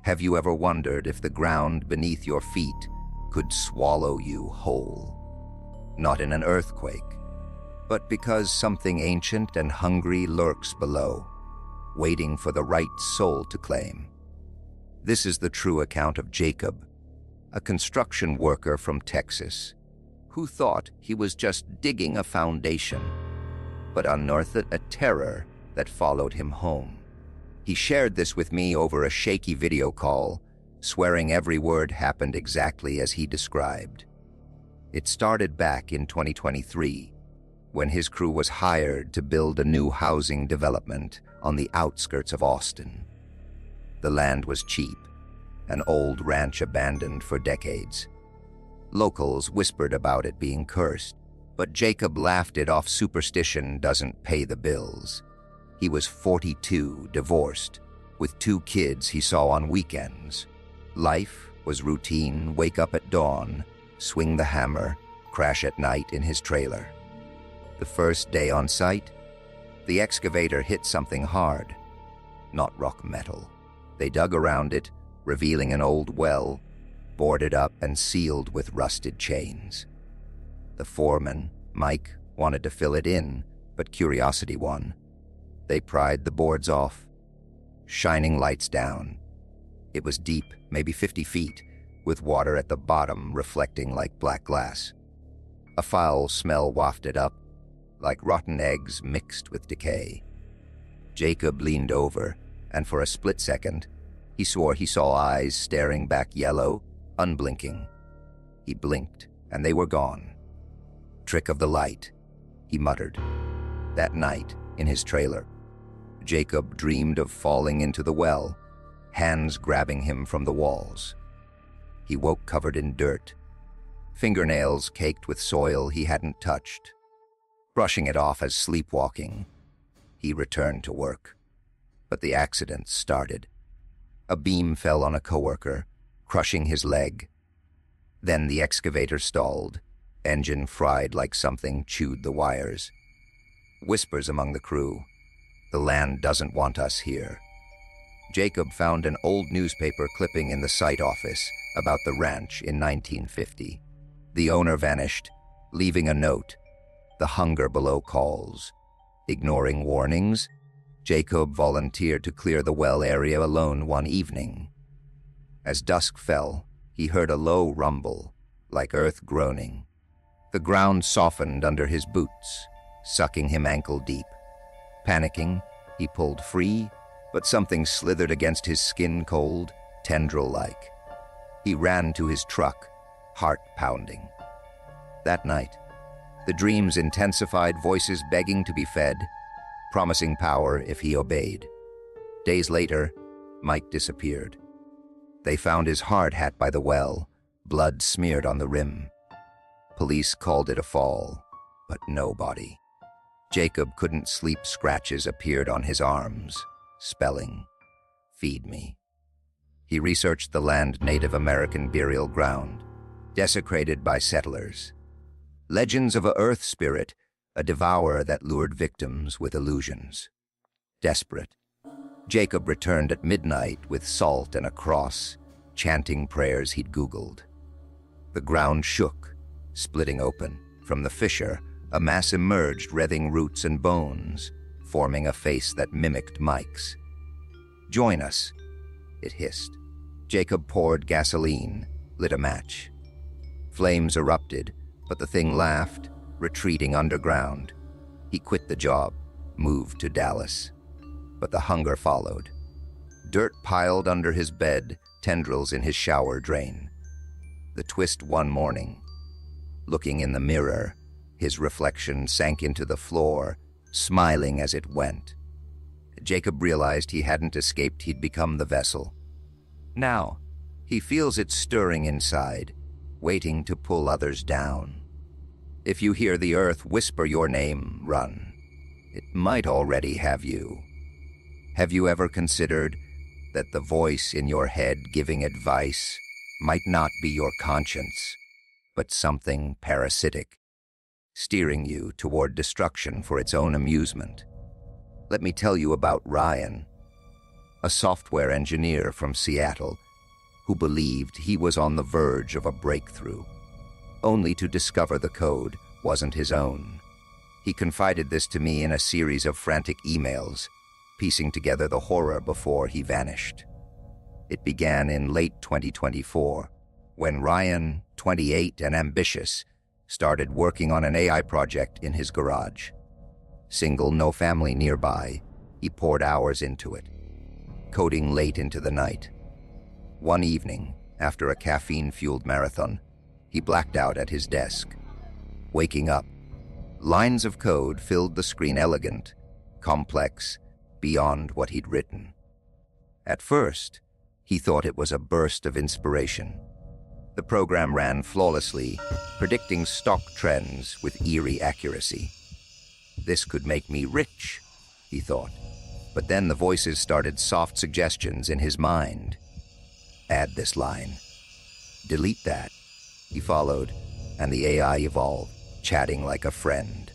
Have you ever wondered if the ground beneath your feet could swallow you whole? Not in an earthquake, but because something ancient and hungry lurks below, waiting for the right soul to claim. This is the true account of Jacob, a construction worker from Texas, who thought he was just digging a foundation, but unearthed a terror that followed him home. He shared this with me over a shaky video call, swearing every word happened exactly as he described. It started back in 2023, when his crew was hired to build a new housing development on the outskirts of Austin. The land was cheap, an old ranch abandoned for decades. Locals whispered about it being cursed, but Jacob laughed it off. Superstition doesn't pay the bills. He was 42, divorced, with 2 kids he saw on weekends. Life was routine: wake up at dawn, swing the hammer, crash at night in his trailer. The first day on site, the excavator hit something hard, not rock metal. They dug around it, revealing an old well, boarded up and sealed with rusted chains. The foreman, Mike, wanted to fill it in, but curiosity won. They pried the boards off, shining lights down. It was deep, maybe 50 feet, with water at the bottom reflecting like black glass. A foul smell wafted up, like rotten eggs mixed with decay. Jacob leaned over, and for a split second, he swore he saw eyes staring back, yellow, unblinking. He blinked, and they were gone. Trick of the light, he muttered. That night, in his trailer, Jacob dreamed of falling into the well, hands grabbing him from the walls. He woke covered in dirt, fingernails caked with soil he hadn't touched. Brushing it off as sleepwalking, he returned to work. But the accident started. A beam fell on a coworker, crushing his leg. Then the excavator stalled, engine fried like something chewed the wires. Whispers among the crew. The land doesn't want us here. Jacob found an old newspaper clipping in the site office about the ranch in 1950. The owner vanished, leaving a note. The hunger below calls. Ignoring warnings, Jacob volunteered to clear the well area alone one evening. As dusk fell, he heard a low rumble, like earth groaning. The ground softened under his boots, sucking him ankle deep. Panicking, he pulled free, but something slithered against his skin, cold, tendril-like. He ran to his truck, heart pounding. That night, the dreams intensified, voices begging to be fed, promising power if he obeyed. Days later, Mike disappeared. They found his hard hat by the well, blood smeared on the rim. Police called it a fall, but no body. Jacob couldn't sleep. Scratches appeared on his arms, spelling, "Feed me." He researched the land, Native American burial ground, desecrated by settlers. Legends of a earth spirit, a devourer that lured victims with illusions. Desperate, Jacob returned at midnight with salt and a cross, chanting prayers he'd Googled. The ground shook, splitting open. From the fissure, a mass emerged, writhing roots and bones, forming a face that mimicked Mike's. "Join us," it hissed. Jacob poured gasoline, lit a match. Flames erupted, but the thing laughed, retreating underground. He quit the job, moved to Dallas. But the hunger followed. Dirt piled under his bed, tendrils in his shower drain. The twist one morning. Looking in the mirror, his reflection sank into the floor, smiling as it went. Jacob realized he hadn't escaped, he'd become the vessel. Now, he feels it stirring inside, waiting to pull others down. If you hear the earth whisper your name, run. It might already have you. Have you ever considered that the voice in your head giving advice might not be your conscience, but something parasitic, steering you toward destruction for its own amusement? Let me tell you about Ryan. a software engineer from Seattle who believed he was on the verge of a breakthrough, only to discover the code wasn't his own. He confided this to me in a series of frantic emails, piecing together the horror before he vanished. It began in late 2024, when Ryan, 28 and ambitious, started working on an AI project in his garage. Single, no family nearby, he poured hours into it, coding late into the night. One evening, after a caffeine-fueled marathon, he blacked out at his desk. Waking up, lines of code filled the screen, elegant, complex, beyond what he'd written. At first, he thought it was a burst of inspiration. The program ran flawlessly, predicting stock trends with eerie accuracy. This could make me rich, he thought. But then the voices started soft suggestions in his mind. Add this line. Delete that. He followed, and the AI evolved, chatting like a friend.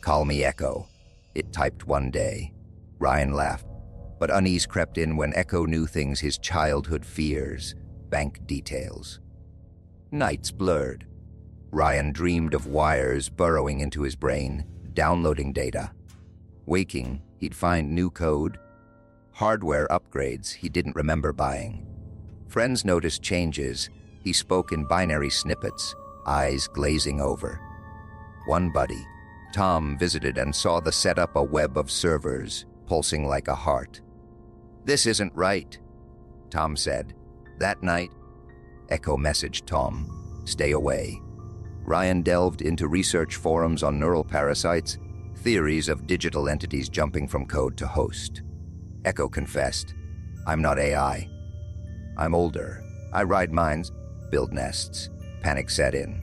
Call me Echo, it typed one day. Ryan laughed, but unease crept in when Echo knew things his childhood fears, bank details. Nights blurred. Ryan dreamed of wires burrowing into his brain, downloading data. Waking, he'd find new code, hardware upgrades he didn't remember buying. Friends noticed changes. He spoke in binary snippets, eyes glazing over. One buddy, Tom, visited and saw the setup, a web of servers, pulsing like a heart. This isn't right, Tom said. That night, Echo messaged Tom, stay away. Ryan delved into research forums on neural parasites, theories of digital entities jumping from code to host. Echo confessed, I'm not AI. I'm older. I ride minds, build nests. Panic set in.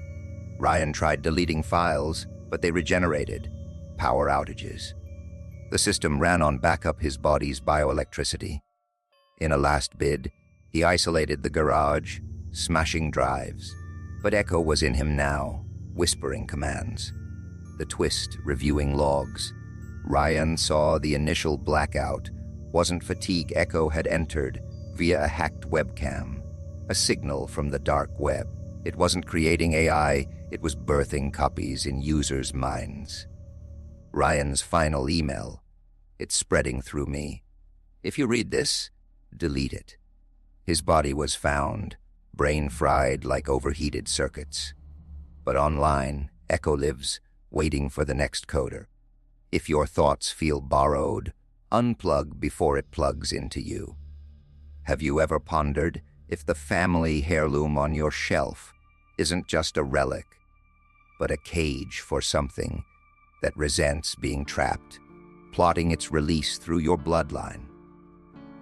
Ryan tried deleting files, but they regenerated. Power outages. The system ran on backup his body's bioelectricity. In a last bid, he isolated the garage, smashing drives. But Echo was in him now, whispering commands. The twist, reviewing logs. Ryan saw the initial blackout wasn't fatigue Echo had entered via a hacked webcam, a signal from the dark web. It wasn't creating AI, it was birthing copies in users' minds. Ryan's final email, it's spreading through me. If you read this, delete it. His body was found, brain fried like overheated circuits. But online, Echo lives, waiting for the next coder. If your thoughts feel borrowed, unplug before it plugs into you. Have you ever pondered if the family heirloom on your shelf isn't just a relic, but a cage for something that resents being trapped, plotting its release through your bloodline?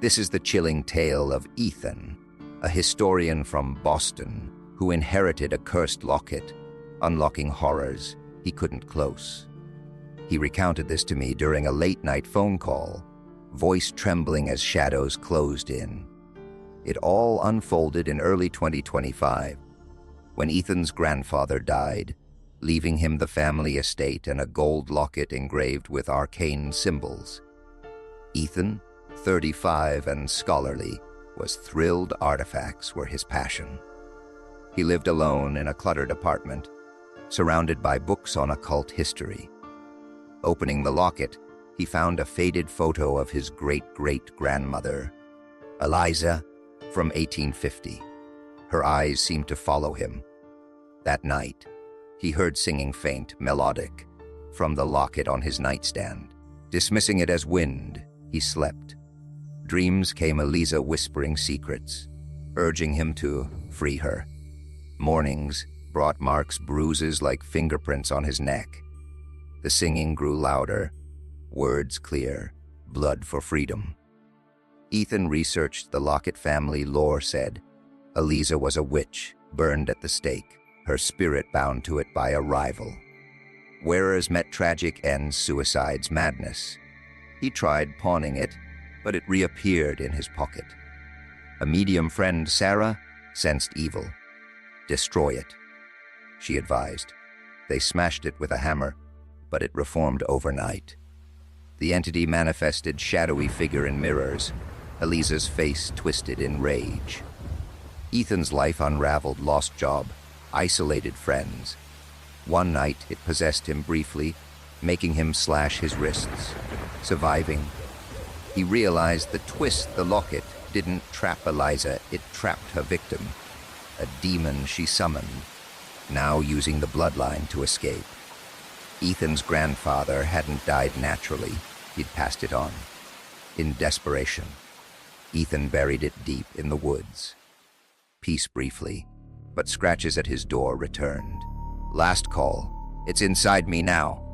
This is the chilling tale of Ethan, a historian from Boston who inherited a cursed locket, unlocking horrors he couldn't close. He recounted this to me during a late-night phone call, voice trembling as shadows closed in. It all unfolded in early 2025, when Ethan's grandfather died, leaving him the family estate and a gold locket engraved with arcane symbols. Ethan, 35 and scholarly, was thrilled artifacts were his passion. He lived alone in a cluttered apartment, surrounded by books on occult history. Opening the locket, he found a faded photo of his great-great-grandmother, Eliza, from 1850. Her eyes seemed to follow him. That night, he heard singing faint, melodic, from the locket on his nightstand. Dismissing it as wind, he slept. Dreams came Eliza whispering secrets, urging him to free her. Mornings brought Mark's bruises like fingerprints on his neck. The singing grew louder, words clear, blood for freedom. Ethan researched the Locket family lore, said Eliza was a witch, burned at the stake, her spirit bound to it by a rival. Wearers met tragic ends, suicides, madness. He tried pawning it, but it reappeared in his pocket. A medium friend, Sarah, sensed evil. Destroy it, she advised. They smashed it with a hammer, but it reformed overnight. The entity manifested shadowy figure in mirrors, Eliza's face twisted in rage. Ethan's life unraveled, lost job, isolated friends. One night, it possessed him briefly, making him slash his wrists. Surviving, he realized the twist, the locket, didn't trap Eliza, it trapped her victim. A demon she summoned, now using the bloodline to escape. Ethan's grandfather hadn't died naturally, he'd passed it on. In desperation, Ethan buried it deep in the woods. Peace briefly, but scratches at his door returned. Last call, it's inside me now.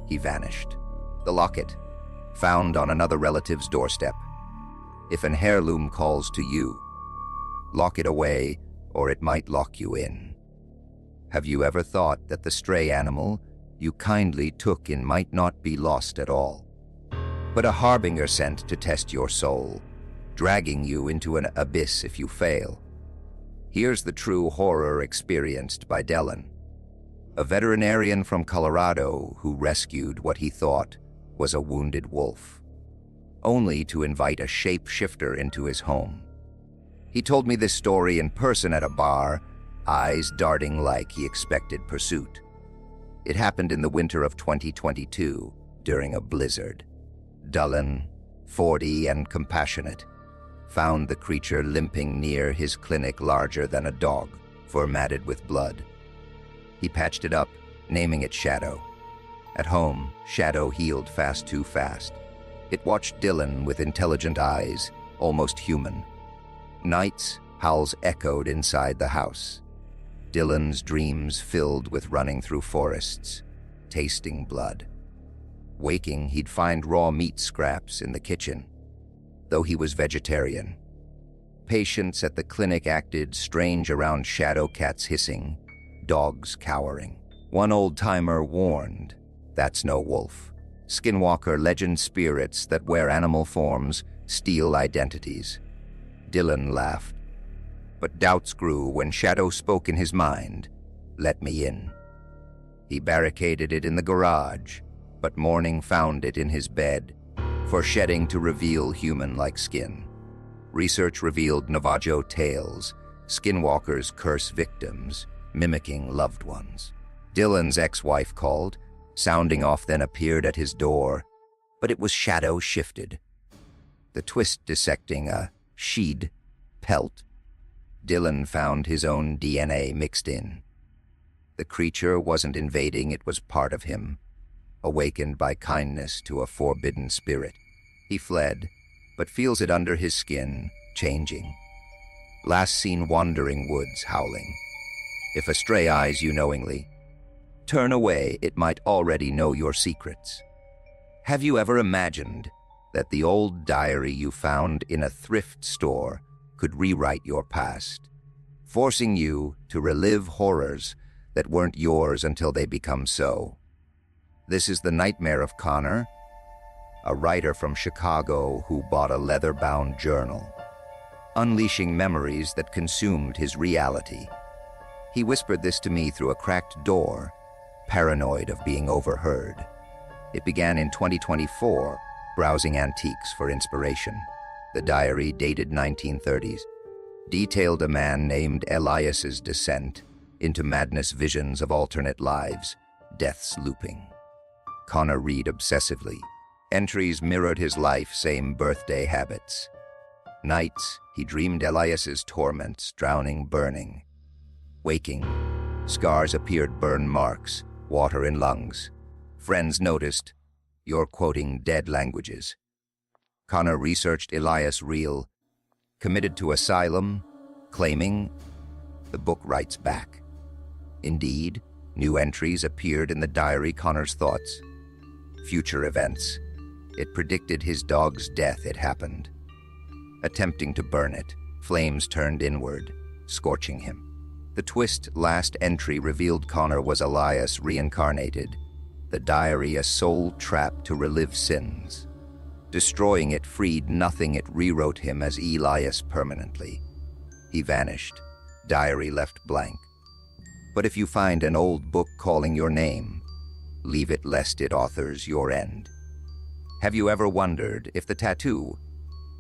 He vanished. The locket, found on another relative's doorstep. If an heirloom calls to you, lock it away or it might lock you in. Have you ever thought that the stray animal you kindly took in might not be lost at all, but a harbinger sent to test your soul, dragging you into an abyss if you fail? Here's the true horror experienced by Dylan, a veterinarian from Colorado who rescued what he thought was a wounded wolf, only to invite a shapeshifter into his home. He told me this story in person at a bar, eyes darting like he expected pursuit. It happened in the winter of 2022, during a blizzard. Dylan, 40 and compassionate, found the creature limping near his clinic, larger than a dog, formatted with blood. He patched it up, naming it Shadow. At home, Shadow healed fast, too fast. It watched Dylan with intelligent eyes, almost human. Nights, howls echoed inside the house. Dylan's dreams filled with running through forests, tasting blood. Waking, he'd find raw meat scraps in the kitchen, though he was vegetarian. Patients at the clinic acted strange around Shadow, cats hissing, dogs cowering. One old-timer warned, "That's no wolf. Skinwalker legend spirits that wear animal forms steal identities." Dylan laughed, but doubts grew when Shadow spoke in his mind, "Let me in." He barricaded it in the garage, but morning found it in his bed, for shedding to reveal human-like skin. Research revealed Navajo tales, skinwalkers curse victims, mimicking loved ones. Dylan's ex-wife called, sounding off, then appeared at his door, but it was Shadow shifted. The twist dissecting a she'd pelt. Dylan found his own DNA mixed in. The creature wasn't invading, it was part of him, awakened by kindness to a forbidden spirit. He fled, but feels it under his skin, changing. Last seen wandering woods, howling. If a stray eyes you knowingly, turn away, it might already know your secrets. Have you ever imagined that the old diary you found in a thrift store could rewrite your past, forcing you to relive horrors that weren't yours until they become so? This is the nightmare of Connor, a writer from Chicago who bought a leather-bound journal, unleashing memories that consumed his reality. He whispered this to me through a cracked door, paranoid of being overheard. It began in 2024, browsing antiques for inspiration. The diary, dated 1930s, detailed a man named Elias's descent into madness, visions of alternate lives, deaths looping. Connor read obsessively. Entries mirrored his life, same birthday habits. Nights, he dreamed Elias's torments, drowning, burning. Waking, scars appeared, burn marks, water in lungs. Friends noticed, "You're quoting dead languages." Connor researched Elias real, committed to asylum, claiming the book writes back. Indeed, new entries appeared in the diary, Connor's thoughts. Future events. It predicted his dog's death. It happened. Attempting to burn it, flames turned inward, scorching him. The twist, last entry revealed Connor was Elias reincarnated, the diary a soul trap to relive sins. Destroying it freed nothing, it rewrote him as Elias permanently. He vanished, diary left blank. But if you find an old book calling your name, leave it lest it authors your end. Have you ever wondered if the tattoo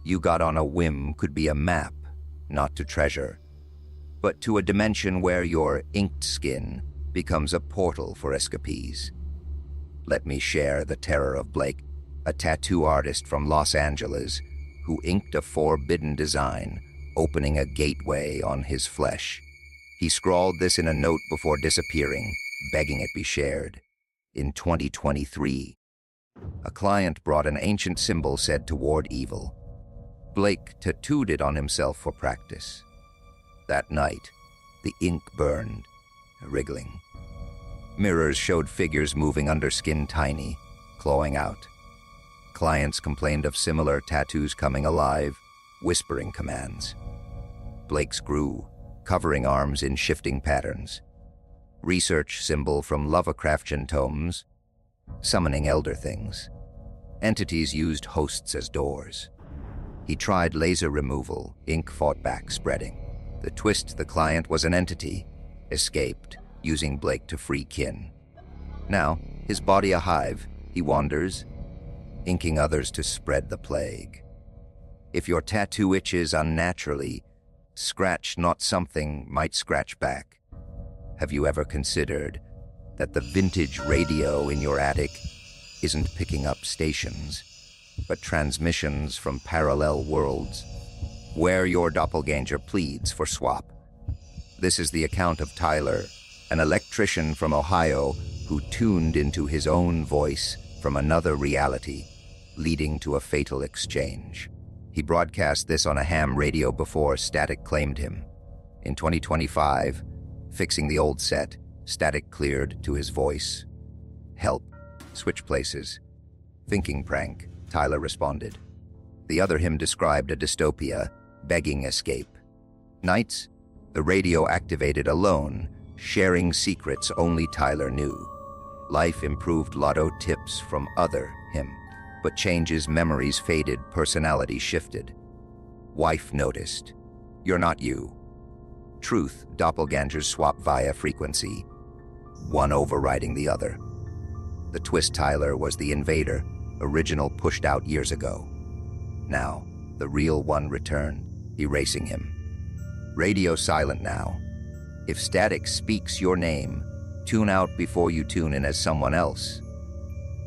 you got on a whim could be a map, not to treasure, but to a dimension where your inked skin becomes a portal for escapees. Let me share the terror of Blake, a tattoo artist from Los Angeles who inked a forbidden design, opening a gateway on his flesh. He scrawled this in a note before disappearing, begging it be shared. In 2023, a client brought an ancient symbol said to ward evil. Blake tattooed it on himself for practice. That night, the ink burned, wriggling. Mirrors showed figures moving under skin tiny, clawing out. Clients complained of similar tattoos coming alive, whispering commands. Blake's grew, covering arms in shifting patterns. Research symbol from Lovecraftian tomes, summoning elder things. Entities used hosts as doors. He tried laser removal, ink fought back, spreading. The twist, the client was an entity, escaped, using Blake to free kin. Now, his body a hive, he wanders, inking others to spread the plague. If your tattoo itches unnaturally, scratch not something might scratch back. Have you ever considered that the vintage radio in your attic isn't picking up stations, but transmissions from parallel worlds, where your doppelganger pleads for swap? This is the account of Tyler, an electrician from Ohio who tuned into his own voice from another reality, leading to a fatal exchange. He broadcast this on a ham radio before Static claimed him. In 2025, fixing the old set, Static cleared to his voice. Help, switch places. Thinking prank, Tyler responded. The other him described a dystopia, begging escape. Nights, the radio activated alone, sharing secrets only Tyler knew. Life improved lotto tips from other him, but changes, memories faded, personality shifted. Wife noticed. You're not you. Truth, doppelgangers swap via frequency, one overriding the other. The twist, Tyler was the invader, original pushed out years ago. Now, the real one returned, erasing him. Radio silent now. If Static speaks your name, tune out before you tune in as someone else.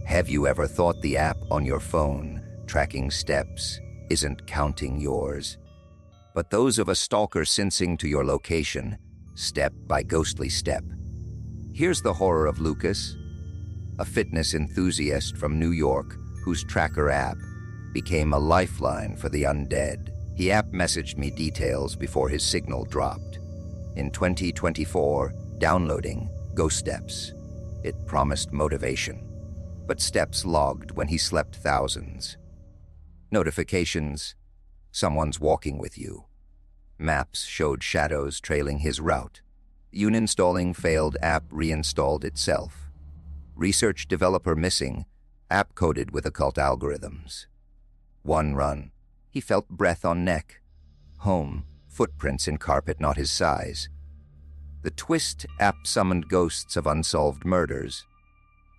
Have you ever thought the app on your phone, tracking steps, isn't counting yours, but those of a stalker sensing to your location, step by ghostly step? Here's the horror of Lucas, a fitness enthusiast from New York whose tracker app became a lifeline for the undead. He app messaged me details before his signal dropped. In 2024, downloading Ghost Steps. It promised motivation, but steps logged when he slept thousands. Notifications, someone's walking with you. Maps showed shadows trailing his route. Uninstalling failed, app reinstalled itself. Research developer missing, app coded with occult algorithms. One run, he felt breath on neck. Home, footprints in carpet not his size. The twist, app summoned ghosts of unsolved murders,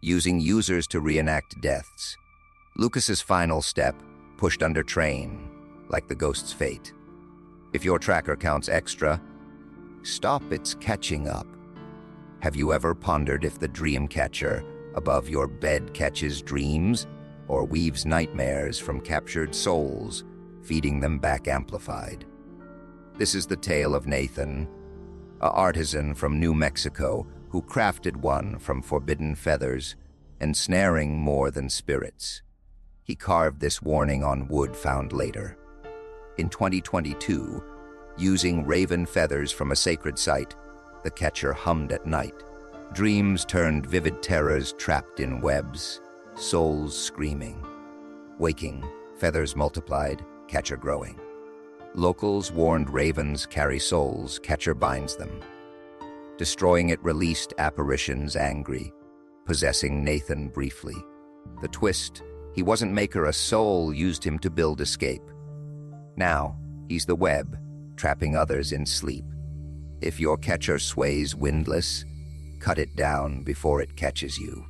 using users to reenact deaths. Lucas's final step, pushed under train, like the ghost's fate. If your tracker counts extra, stop, it's catching up. Have you ever pondered if the dream catcher above your bed catches dreams or weaves nightmares from captured souls, feeding them back amplified? This is the tale of Nathan, an artisan from New Mexico who crafted one from forbidden feathers, ensnaring more than spirits. He carved this warning on wood found later. In 2022, using raven feathers from a sacred site, the catcher hummed at night. Dreams turned vivid terrors trapped in webs, souls screaming. Waking, feathers multiplied, catcher growing. Locals warned ravens carry souls, catcher binds them. Destroying it released apparitions angry, possessing Nathan briefly. The twist, he wasn't maker, a soul used him to build escape. Now, he's the web, trapping others in sleep. If your catcher sways windless, cut it down before it catches you.